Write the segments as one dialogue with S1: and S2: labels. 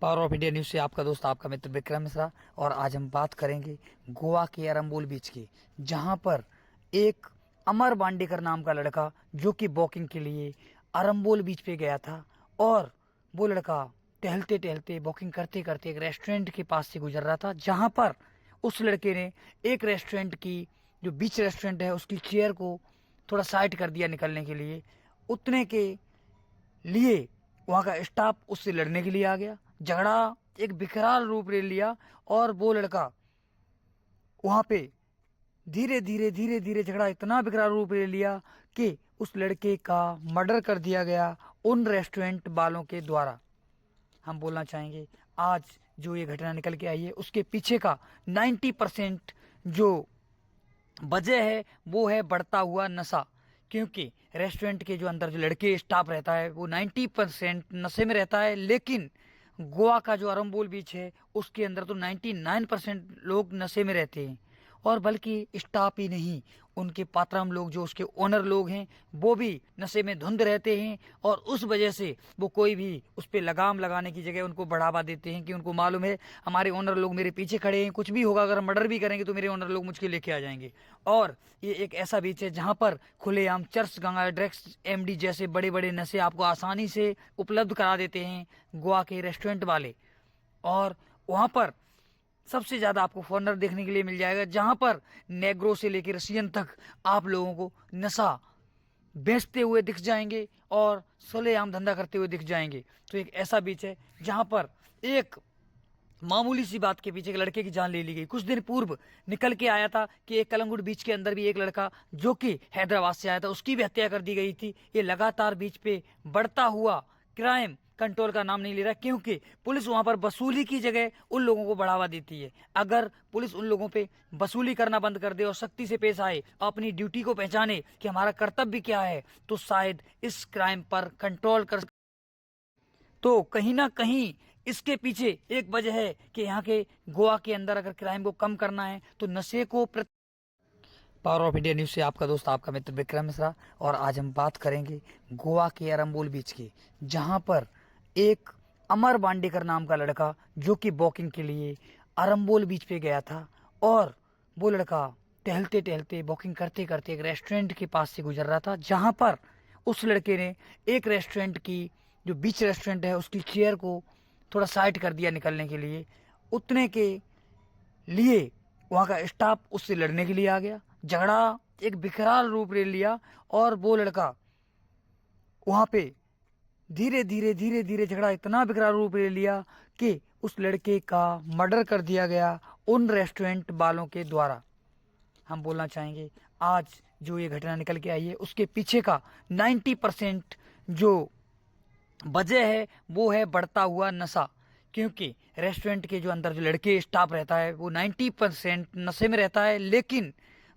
S1: Power of India news से आपका दोस्त आपका मित्र विक्रम मिश्रा। और आज हम बात करेंगे गोवा के अरंबोल बीच की, जहां पर एक अमर बांडेकर नाम का लड़का जो कि वॉकिंग के लिए अरंबोल बीच पे गया था। और वो लड़का टहलते टहलते वॉकिंग करते करते एक रेस्टोरेंट के पास से गुजर रहा था, जहां पर उस लड़के ने एक रेस्टोरेंट की, जो बीच रेस्टोरेंट है, उसकी चेयर को थोड़ा साइड कर दिया निकलने के लिए। उतने के लिए वहां का स्टाफ उससे लड़ने के लिए आ गया। झगड़ा एक विकराल रूप ले लिया और वो लड़का वहां पे धीरे धीरे धीरे धीरे झगड़ा इतना विकराल रूप ले लिया कि उस लड़के का मर्डर कर दिया गया उन रेस्टोरेंट वालों के द्वारा। हम बोलना चाहेंगे, आज जो ये घटना निकल के आई है उसके पीछे का 90% जो वजह है वो है बढ़ता हुआ नशा। क्योंकि रेस्टोरेंट के जो अंदर जो लड़के स्टाफ रहता है वो 90% नशे में रहता है, लेकिन गोवा का जो अरंबोल बीच है उसके अंदर तो 99% लोग नशे में रहते हैं। और बल्कि स्टाफ ही नहीं, उनके पात्राम लोग जो उसके ओनर लोग हैं वो भी नशे में धुंध रहते हैं। और उस वजह से वो कोई भी उस पर लगाम लगाने की जगह उनको बढ़ावा देते हैं कि उनको मालूम है हमारे ओनर लोग मेरे पीछे खड़े हैं, कुछ भी होगा, अगर मर्डर भी करेंगे तो मेरे ओनर लोग मुझके लेके आ जाएंगे। और ये एक ऐसा बीच है जहां पर खुलेआम चर्च, गंगा, ड्रग्स, एमडी जैसे बड़े बड़े नशे आपको आसानी से उपलब्ध करा देते हैं गोवा के रेस्टोरेंट वाले। और वहां पर सबसे ज्यादा आपको फॉरनर देखने के लिए मिल जाएगा, जहां पर नेग्रो से लेकर रशियन तक आप लोगों को नशा बेचते हुए दिख जाएंगे और सरेआम धंधा करते हुए दिख जाएंगे। तो एक ऐसा बीच है जहां पर एक मामूली सी बात के पीछे एक लड़के की जान ले ली गई। कुछ दिन पूर्व निकल के आया था कि एक कलंगुट बीच के अंदर भी एक लड़का जो कि हैदराबाद से आया था उसकी भी हत्या कर दी गई थी। ये लगातार बीच पे बढ़ता हुआ क्राइम कंट्रोल का नाम नहीं ले रहा, क्योंकि पुलिस वहां पर वसूली की जगह उन लोगों को बढ़ावा देती है। अगर पुलिस उन लोगों पे वसूली करना बंद कर दे और सख्ती से पेश आए और अपनी ड्यूटी को पहचाने कि हमारा कर्तव्य क्या है, तो शायद इस क्राइम पर कंट्रोल कर। तो कहीं ना कहीं इसके पीछे एक वजह है कि यहाँ के गोवा के अंदर अगर क्राइम को कम करना है तो नशे को पावर ऑफ इंडिया न्यूज़ से आपका दोस्त आपका मित्र विक्रम मिश्रा। और आज हम बात करेंगे गोवा के अरंबोल बीच की, जहां पर एक अमर बांडेकर नाम का लड़का जो कि वॉकिंग के लिए अरंबोल बीच पे गया था। और वो लड़का टहलते टहलते वॉकिंग करते करते एक रेस्टोरेंट के पास से गुजर रहा था, जहां पर उस लड़के ने एक रेस्टोरेंट की, जो बीच रेस्टोरेंट है, उसकी चेयर को थोड़ा साइड कर दिया निकलने के लिए। उतने के लिए वहां का स्टाफ उससे लड़ने के लिए आ गया। झगड़ा एक विकराल रूप ले लिया और वो लड़का वहां पे धीरे धीरे धीरे धीरे झगड़ा इतना विकराल रूप ले लिया कि उस लड़के का मर्डर कर दिया गया उन रेस्टोरेंट वालों के द्वारा। हम बोलना चाहेंगे, आज जो ये घटना निकल के आई है उसके पीछे का 90% जो वजह है वो है बढ़ता हुआ नशा। क्योंकि रेस्टोरेंट के जो अंदर जो लड़के स्टाफ रहता है वो 90% नशे में रहता है, लेकिन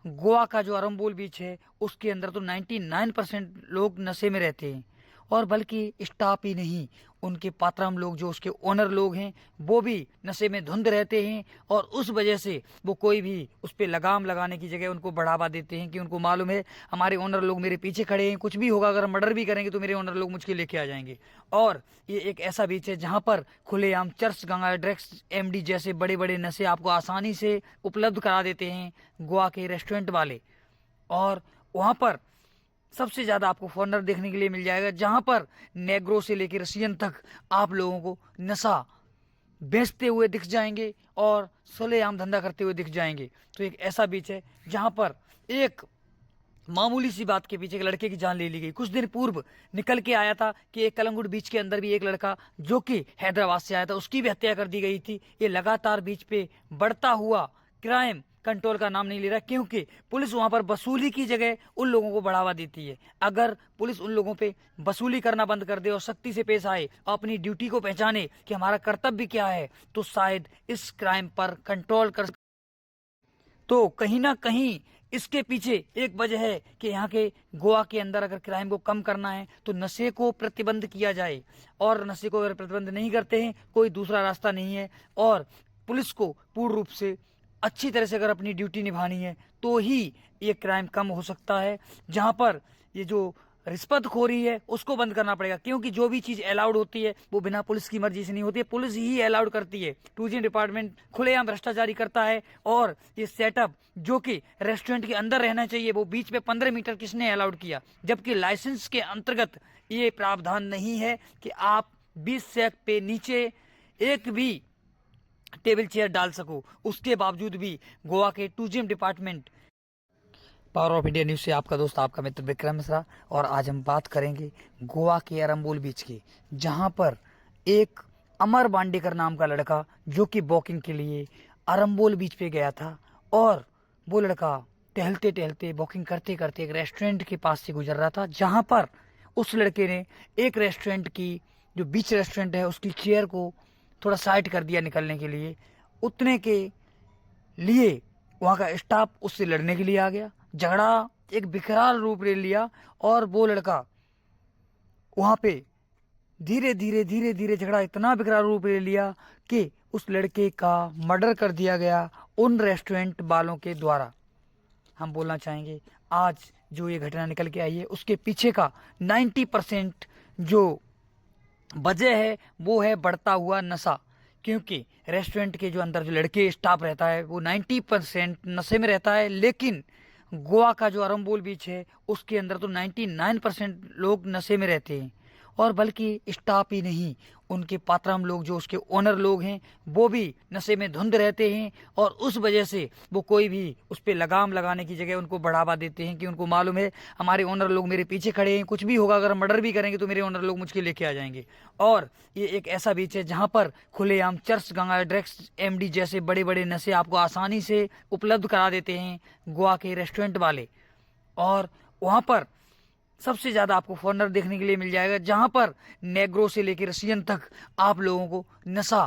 S1: गोवा का जो अरंबोल बीच है उसके अंदर तो 99% लोग नशे में रहते हैं। और बल्कि स्टाफ ही नहीं, उनके पात्राम लोग जो उसके ओनर लोग हैं वो भी नशे में धुंध रहते हैं। और उस वजह से वो कोई भी उस पर लगाम लगाने की जगह उनको बढ़ावा देते हैं कि उनको मालूम है हमारे ओनर लोग मेरे पीछे खड़े हैं, कुछ भी होगा, अगर मर्डर भी करेंगे तो मेरे ओनर लोग मुझके लेके आ जाएंगे। और ये एक ऐसा बीच है जहां पर खुलेआम चर्च, गंगा, ड्रग्स, एमडी जैसे बड़े बड़े नशे आपको आसानी से उपलब्ध करा देते हैं गोवा के रेस्टोरेंट वाले। और वहां पर सबसे ज्यादा आपको फॉरनर देखने के लिए मिल जाएगा, जहां पर नेग्रो से लेकर रशियन तक आप लोगों को नशा बेचते हुए दिख जाएंगे और सरेआम धंधा करते हुए दिख जाएंगे। तो एक ऐसा बीच है जहां पर एक मामूली सी बात के पीछे एक लड़के की जान ले ली गई। कुछ दिन पूर्व निकल के आया था कि एक कलंगुट बीच के अंदर भी एक लड़का जो कि हैदराबाद से आया था उसकी भी हत्या कर दी गई थी। ये लगातार बीच पे बढ़ता हुआ क्राइम कंट्रोल का नाम नहीं ले रहा, क्योंकि पुलिस वहां पर वसूली की जगह उन लोगों को बढ़ावा देती है। अगर पुलिस उन लोगों पे वसूली करना बंद कर दे और सख्ती से पेश आए और अपनी ड्यूटी को पहचाने कि हमारा कर्तव्य क्या है, तो शायद इस क्राइम पर कंट्रोल कर। तो कहीं ना कहीं इसके पीछे एक वजह है कि यहाँ के गोवा के अंदर अगर क्राइम को कम करना है तो नशे को प्रतिबंध किया जाए। और नशे को अगर प्रतिबंध नहीं करते हैं, कोई दूसरा रास्ता नहीं है। और पुलिस को पूर्ण रूप से अच्छी तरह से अगर अपनी ड्यूटी निभानी है तो ही ये क्राइम कम हो सकता है। जहाँ पर ये जो रिश्वतखोरी है उसको बंद करना पड़ेगा, क्योंकि जो भी चीज़ अलाउड होती है वो बिना पुलिस की मर्जी से नहीं होती है, पुलिस ही अलाउड करती है। टूरिज्म डिपार्टमेंट खुलेआम भ्रष्टाचारी करता है। और ये सेटअप जो कि रेस्टोरेंट के अंदर रहना चाहिए वो बीच में 15 मीटर किसने अलाउड किया, जबकि लाइसेंस के अंतर्गत ये प्रावधान नहीं है कि आप 20 सैक पे नीचे एक भी टेबल चेयर डाल सको। उसके बावजूद भी गोवा के tourism department. Power of India news से आपका दोस्त आपका मित्र विक्रम मिश्रा। और आज हम बात करेंगे गोवा के अरंबोल बीच की, जहां पर एक अमर बांडेकर नाम का लड़का जो कि वॉकिंग के लिए अरंबोल बीच पे गया था, और वो लड़का टहलते टहलते वॉकिंग करते करते एक रेस्टोरेंट के पास से गुजर रहा था, जहां पर उस लड़के ने एक रेस्टोरेंट की, जो बीच रेस्टोरेंट है, उसकी चेयर को थोड़ा साइड कर दिया निकलने के लिए। उतने के लिए वहाँ का स्टाफ उससे लड़ने के लिए आ गया। झगड़ा एक विकराल रूप ले लिया और वो लड़का वहाँ पे धीरे धीरे धीरे धीरे झगड़ा इतना विकराल रूप ले लिया कि उस लड़के का मर्डर कर दिया गया उन रेस्टोरेंट वालों के द्वारा। हम बोलना चाहेंगे आज जो ये घटना निकल के आई है उसके पीछे का 90% जो वजह है वो है बढ़ता हुआ नशा, क्योंकि रेस्टोरेंट के जो अंदर जो लड़के स्टाफ रहता है वो 90% नशे में रहता है। लेकिन गोवा का जो अरंबोल बीच है उसके अंदर तो 99% लोग नशे में रहते हैं। और बल्कि स्टाफ ही नहीं, उनके पात्राम लोग जो उसके ओनर लोग हैं वो भी नशे में धुंध रहते हैं। और उस वजह से वो कोई भी उस पर लगाम लगाने की जगह उनको बढ़ावा देते हैं कि उनको मालूम है हमारे ओनर लोग मेरे पीछे खड़े हैं, कुछ भी होगा, अगर मर्डर भी करेंगे तो मेरे ओनर लोग मुझके लेके आ जाएंगे। और ये एक ऐसा बीच है जहाँ पर खुलेआम चर्च, गंगा, ड्रग्स, एमडी जैसे बड़े बड़े नशे आपको आसानी से उपलब्ध करा देते हैं गोवा के रेस्टोरेंट वाले। और वहाँ पर सबसे ज़्यादा आपको फॉरनर देखने के लिए मिल जाएगा, जहाँ पर नेग्रो से लेकर रशियन तक आप लोगों को नशा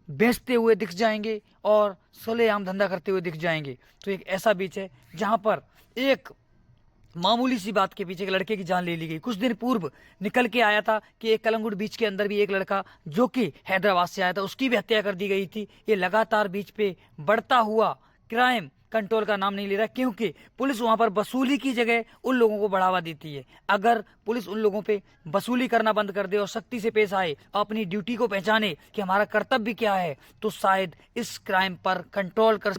S1: बेचते हुए दिख जाएंगे और सरेआम धंधा करते हुए दिख जाएंगे। तो एक ऐसा बीच है जहाँ पर एक मामूली सी बात के पीछे एक लड़के की जान ले ली गई। कुछ दिन पूर्व निकल के आया था कि एक कलंगुट बीच के अंदर भी एक लड़का जो कि हैदराबाद से आया था उसकी भी हत्या कर दी गई थी। ये लगातार बीच पे बढ़ता हुआ क्राइम कंट्रोल का नाम नहीं ले रहा, क्योंकि पुलिस वहां पर वसूली की जगह उन लोगों को बढ़ावा देती है। अगर पुलिस उन लोगों पे वसूली करना बंद कर दे और सख्ती से पेश आए और अपनी ड्यूटी को पहचाने कि हमारा कर्तव्य क्या है, तो शायद इस क्राइम पर कंट्रोल कर।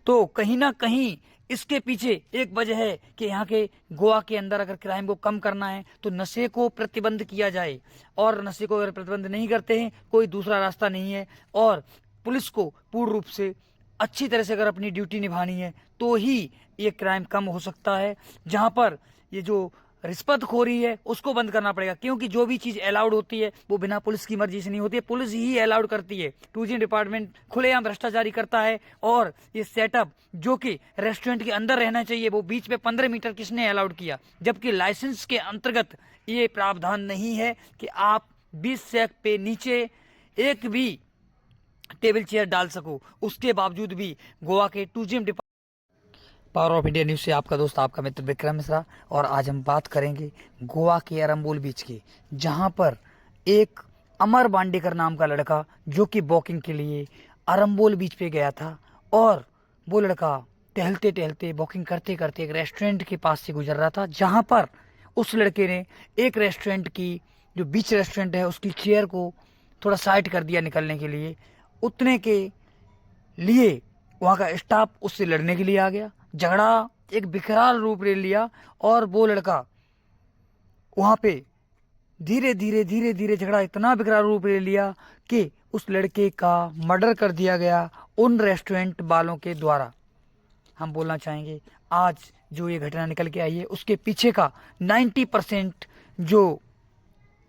S1: तो कहीं ना कहीं इसके पीछे एक वजह है कि यहाँ के गोवा के अंदर अगर क्राइम को कम करना है तो नशे को प्रतिबंध किया जाए। और नशे को अगर प्रतिबंध नहीं करते हैं कोई दूसरा रास्ता नहीं है। और पुलिस को पूर्ण रूप से अच्छी तरह से अगर अपनी ड्यूटी निभानी है तो ही ये क्राइम कम हो सकता है। जहाँ पर ये जो रिश्वतखोरी है उसको बंद करना पड़ेगा, क्योंकि जो भी चीज़ अलाउड होती है वो बिना पुलिस की मर्जी से नहीं होती है, पुलिस ही अलाउड करती है। टूरिज्म डिपार्टमेंट खुलेआम भ्रष्टाचारी करता है। और ये सेटअप जो कि रेस्टोरेंट के अंदर रहना चाहिए वो बीच में 15 मीटर किसने अलाउड किया, जबकि लाइसेंस के अंतर्गत ये प्रावधान नहीं है कि आप 20 सैक पे नीचे एक भी टेबल चेयर डाल सको। उसके बावजूद भी गोवा के tourism. Power of India news से आपका दोस्त आपका मित्र विक्रम मिश्रा। और आज हम बात करेंगे गोवा के अरंबोल बीच की, जहां पर एक अमर बांडेकर नाम का लड़का जो कि वॉकिंग के लिए अरंबोल बीच पे गया था, और वो लड़का टहलते टहलते वॉकिंग करते करते एक रेस्टोरेंट के पास से गुजर रहा था, जहां पर उस लड़के ने एक रेस्टोरेंट की, जो बीच रेस्टोरेंट है, उसकी चेयर को थोड़ा साइड कर दिया निकलने के लिए। उतने के लिए वहाँ का स्टाफ उससे लड़ने के लिए आ गया। झगड़ा एक विकराल रूप ले लिया और वो लड़का वहाँ पे धीरे धीरे धीरे धीरे झगड़ा इतना विकराल रूप ले लिया कि उस लड़के का मर्डर कर दिया गया उन रेस्टोरेंट वालों के द्वारा। हम बोलना चाहेंगे आज जो ये घटना निकल के आई है उसके पीछे का 90% जो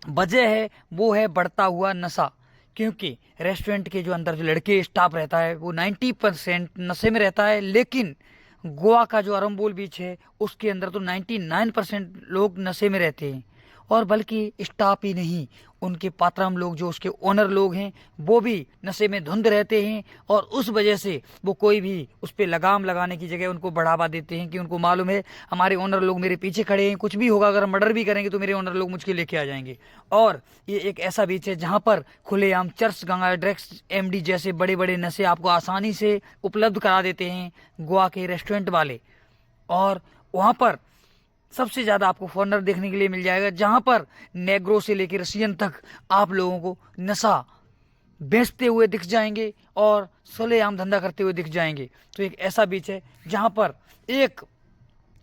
S1: वजह है वो है बढ़ता हुआ नशा, क्योंकि रेस्टोरेंट के जो अंदर जो लड़के स्टाफ रहता है वो 90% नशे में रहता है। लेकिन गोवा का जो अरंबोल बीच है उसके अंदर तो 99% लोग नशे में रहते हैं। और बल्कि स्टाफ ही नहीं, उनके पात्राम लोग जो उसके ओनर लोग हैं वो भी नशे में धुंध रहते हैं। और उस वजह से वो कोई भी उस पर लगाम लगाने की जगह उनको बढ़ावा देते हैं कि उनको मालूम है हमारे ओनर लोग मेरे पीछे खड़े हैं, कुछ भी होगा, अगर मर्डर भी करेंगे तो मेरे ओनर लोग मुझके लेके आ जाएंगे। और ये एक ऐसा बीच है जहाँ पर खुलेआम चर्च, गंगा, ड्रग्स, एमडी जैसे बड़े बड़े नशे आपको आसानी से उपलब्ध करा देते हैं गोवा के रेस्टोरेंट वाले। और वहाँ पर सबसे ज़्यादा आपको फॉरेनर देखने के लिए मिल जाएगा, जहाँ पर नेग्रो से लेकर रशियन तक आप लोगों को नशा बेचते हुए दिख जाएंगे और सरेआम धंधा करते हुए दिख जाएंगे। तो एक ऐसा बीच है जहाँ पर एक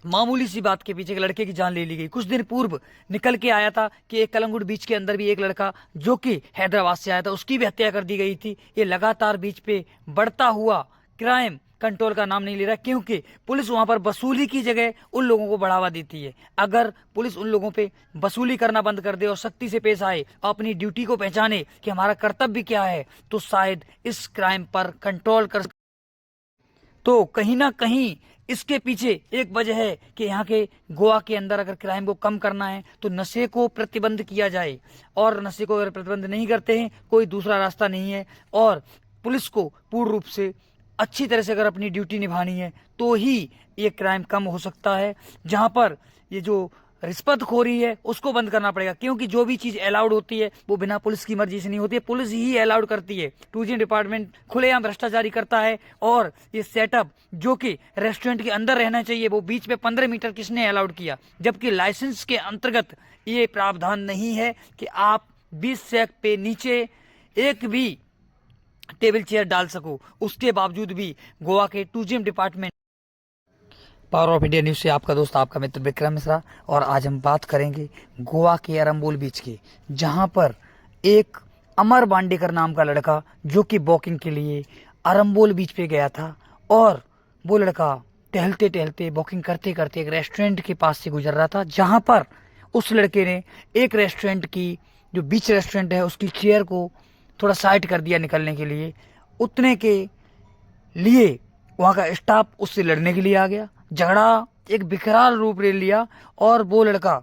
S1: मामूली सी बात के पीछे एक लड़के की जान ले ली गई। कुछ दिन पूर्व निकल के आया था कि एक कलंगुट बीच के अंदर भी एक लड़का जो कि हैदराबाद से आया था, उसकी भी हत्या कर दी गई थी। ये लगातार बीच पे बढ़ता हुआ क्राइम कंट्रोल का नाम नहीं ले रहा, क्योंकि पुलिस वहां पर वसूली की जगह उन लोगों को बढ़ावा देती है। अगर पुलिस उन लोगों पे वसूली करना बंद कर दे और सख्ती से पेश आए और अपनी ड्यूटी को पहचाने कि हमारा कर्तव्य क्या है, तो शायद इस क्राइम पर कंट्रोल कर। तो कहीं ना कहीं इसके पीछे एक वजह है कि यहाँ के गोवा के अंदर अगर क्राइम को कम करना है तो नशे को प्रतिबंध किया जाए, और नशे को अगर प्रतिबंध नहीं करते हैं कोई दूसरा रास्ता नहीं है। और पुलिस को पूर्ण रूप से अच्छी तरह से अगर अपनी ड्यूटी निभानी है तो ही ये क्राइम कम हो सकता है। जहाँ पर ये जो रिश्वतखोरी है उसको बंद करना पड़ेगा, क्योंकि जो भी चीज अलाउड होती है वो बिना पुलिस की मर्जी से नहीं होती है, पुलिस ही अलाउड करती है। टूरिज्म डिपार्टमेंट खुलेआम भ्रष्टाचारी करता है, और ये सेटअप जो कि रेस्टोरेंट के अंदर रहना चाहिए वो बीच में 15 मीटर किसने अलाउड किया, जबकि लाइसेंस के अंतर्गत ये प्रावधान नहीं है कि आप 20 सैक पे नीचे एक भी टेबल चेयर डाल सको। उसके बावजूद भी गोवा के tourism department. Power of India news से आपका दोस्त आपका मित्र विक्रम मिश्रा, और आज हम बात करेंगे गोवा के अरंबोल बीच की, जहां पर एक अमर बांडेकर नाम का लड़का जो कि वॉकिंग के लिए अरंबोल बीच पे गया था, और वो लड़का टहलते टहलते वॉकिंग करते करते एक रेस्टोरेंट के पास से गुजर रहा था, जहां पर उस लड़के ने एक रेस्टोरेंट की, जो बीच रेस्टोरेंट है, उसकी चेयर को थोड़ा साइड कर दिया निकलने के लिए। उतने के लिए वहाँ का स्टाफ उससे लड़ने के लिए आ गया। झगड़ा एक विकराल रूप ले लिया, और वो लड़का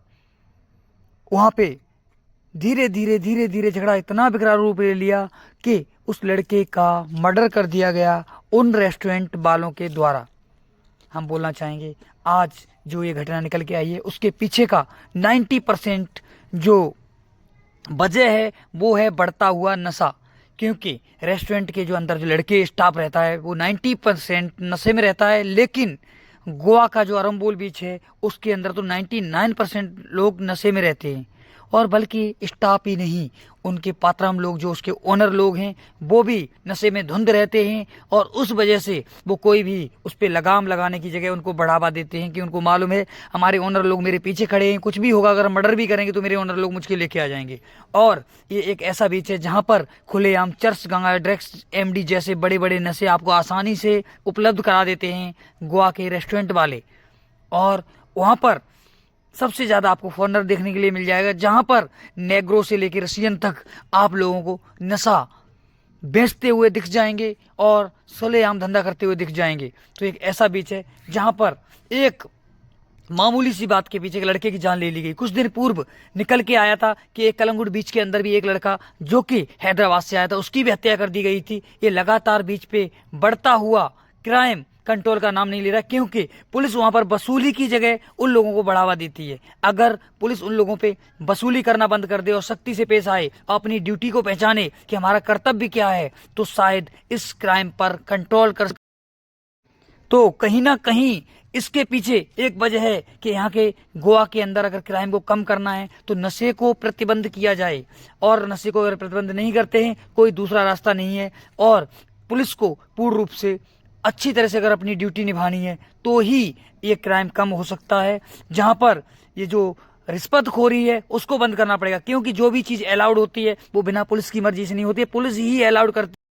S1: वहाँ पे धीरे धीरे धीरे धीरे झगड़ा इतना विकराल रूप ले लिया कि उस लड़के का मर्डर कर दिया गया उन रेस्टोरेंट वालों के द्वारा। हम बोलना चाहेंगे आज जो ये घटना निकल के आई है उसके पीछे का 90% जो वजह है वो है बढ़ता हुआ नशा, क्योंकि रेस्टोरेंट के जो अंदर जो लड़के स्टाफ रहता है वो 90% नशे में रहता है, लेकिन गोवा का जो अरंबोल बीच है उसके अंदर तो 99% लोग नशे में रहते हैं। और बल्कि स्टाफ ही नहीं, उनके पात्राम लोग जो उसके ओनर लोग हैं वो भी नशे में धुंध रहते हैं, और उस वजह से वो कोई भी उस पर लगाम लगाने की जगह उनको बढ़ावा देते हैं कि उनको मालूम है हमारे ओनर लोग मेरे पीछे खड़े हैं, कुछ भी होगा, अगर मर्डर भी करेंगे तो मेरे ओनर लोग मुझके लेके आ जाएंगे। और ये एक ऐसा बीच है जहाँ पर खुलेआम चर्च, गंगा, ड्रग्स, एमडी जैसे बड़े बड़े नशे आपको आसानी से उपलब्ध करा देते हैं गोवा के रेस्टोरेंट वाले। और वहाँ पर सबसे ज़्यादा आपको फॉरेनर देखने के लिए मिल जाएगा, जहाँ पर नेग्रो से लेकर रशियन तक आप लोगों को नशा बेचते हुए दिख जाएंगे और सरेआम धंधा करते हुए दिख जाएंगे। तो एक ऐसा बीच है जहाँ पर एक मामूली सी बात के पीछे एक लड़के की जान ले ली गई। कुछ दिन पूर्व निकल के आया था कि एक कलंगुट बीच के अंदर भी एक लड़का जो कि हैदराबाद से आया था, उसकी भी हत्या कर दी गई थी। ये लगातार बीच पे बढ़ता हुआ क्राइम कंट्रोल का नाम नहीं ले रहा, क्योंकि पुलिस वहां पर वसूली की जगह उन लोगों को बढ़ावा देती है। अगर पुलिस उन लोगों पे वसूली करना बंद कर दे और सख्ती से पेश आए और अपनी ड्यूटी को पहचाने कि हमारा कर्तव्य क्या है, तो शायद इस क्राइम पर कंट्रोल कर। तो कहीं ना कहीं इसके पीछे एक वजह है कि यहाँ के गोवा के अंदर अगर क्राइम को कम करना है तो नशे को प्रतिबंध किया जाए, और नशे को अगर प्रतिबंध नहीं करते हैं कोई दूसरा रास्ता नहीं है। और पुलिस को पूर्ण रूप से अच्छी तरह से अगर अपनी ड्यूटी निभानी है तो ही ये क्राइम कम हो सकता है। जहाँ पर ये जो रिश्वतखोरी है उसको बंद करना पड़ेगा, क्योंकि जो भी चीज़ अलाउड होती है वो बिना पुलिस की मर्जी से नहीं होती है, पुलिस ही अलाउड करती है।